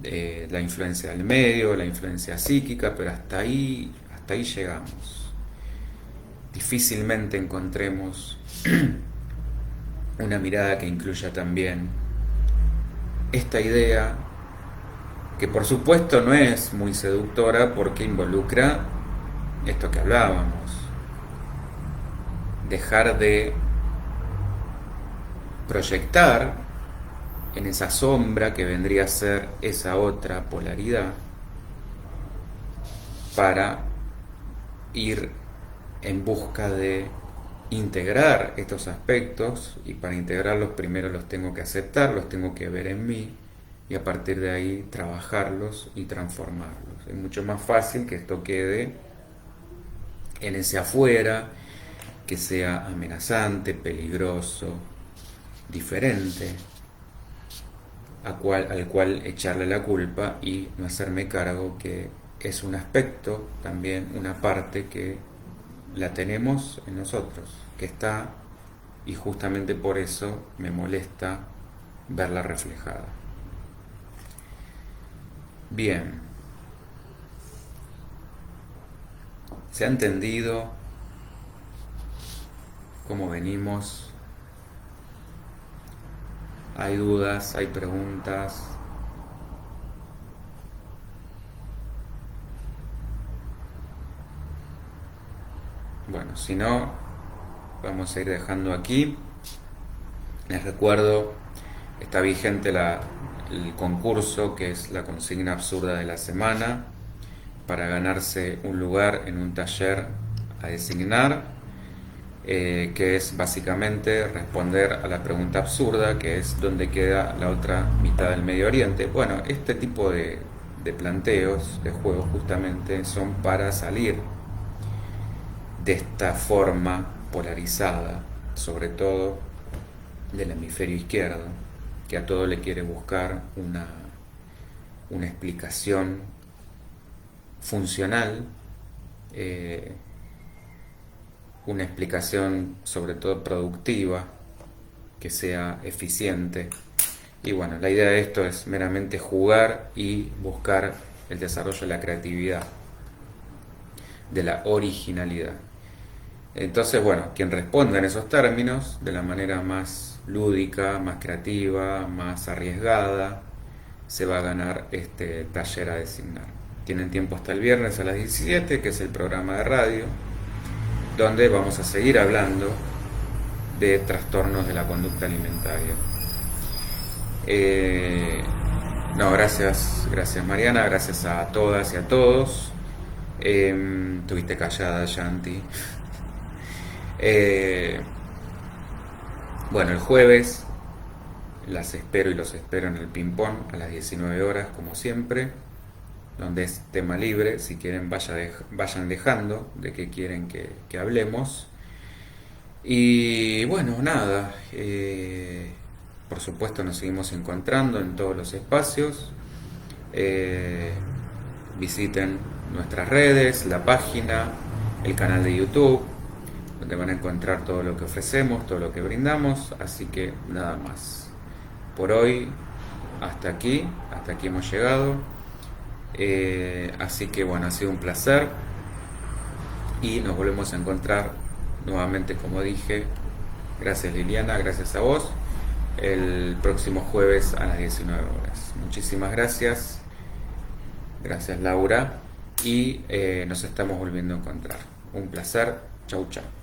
de la influencia del medio, la influencia psíquica, pero hasta ahí llegamos. Difícilmente encontremos una mirada que incluya también esta idea, que por supuesto no es muy seductora porque involucra esto que hablábamos, dejar de proyectar en esa sombra que vendría a ser esa otra polaridad para ir en busca de integrar estos aspectos, y para integrarlos primero los tengo que aceptar, los tengo que ver en mí y a partir de ahí trabajarlos y transformarlos. Es mucho más fácil que esto quede en ese afuera, que sea amenazante, peligroso, diferente, al cual echarle la culpa y no hacerme cargo que es un aspecto, también una parte que la tenemos en nosotros, que está, y justamente por eso me molesta verla reflejada. Bien. ¿Se ha entendido cómo venimos? ¿Hay dudas? ¿Hay preguntas? Bueno, si no, vamos a ir dejando aquí. Les recuerdo, está vigente el concurso, que es la consigna absurda de la semana, para ganarse un lugar en un taller a designar, que es básicamente responder a la pregunta absurda, que es ¿dónde queda la otra mitad del Medio Oriente? Bueno, este tipo de planteos, de juegos, justamente son para salir de esta forma polarizada, sobre todo del hemisferio izquierdo, que a todo le quiere buscar una explicación funcional, una explicación sobre todo productiva, que sea eficiente. Y bueno, la idea de esto es meramente jugar y buscar el desarrollo de la creatividad, de la originalidad. Entonces, bueno, quien responda en esos términos, de la manera más lúdica, más creativa, más arriesgada, se va a ganar este taller a designar. Tienen tiempo hasta el viernes a las 17, que es el programa de radio, donde vamos a seguir hablando de trastornos de la conducta alimentaria. No, gracias Mariana, gracias a todas y a todos. Tuviste callada, Yanti. Bueno, el jueves las espero y los espero en el ping-pong a las 19 horas, como siempre, donde es tema libre. Si quieren, vayan dejando de qué quieren que hablemos. Y bueno, nada, por supuesto nos seguimos encontrando en todos los espacios. Visiten nuestras redes, la página, el canal de YouTube, donde van a encontrar todo lo que ofrecemos, todo lo que brindamos. Así que nada más. Por hoy, hasta aquí hemos llegado. Así que bueno, ha sido un placer. Y nos volvemos a encontrar nuevamente, como dije. Gracias Liliana, gracias a vos. El próximo jueves a las 19 horas. Muchísimas gracias. Gracias Laura. Y nos estamos volviendo a encontrar. Un placer. Chau, chau.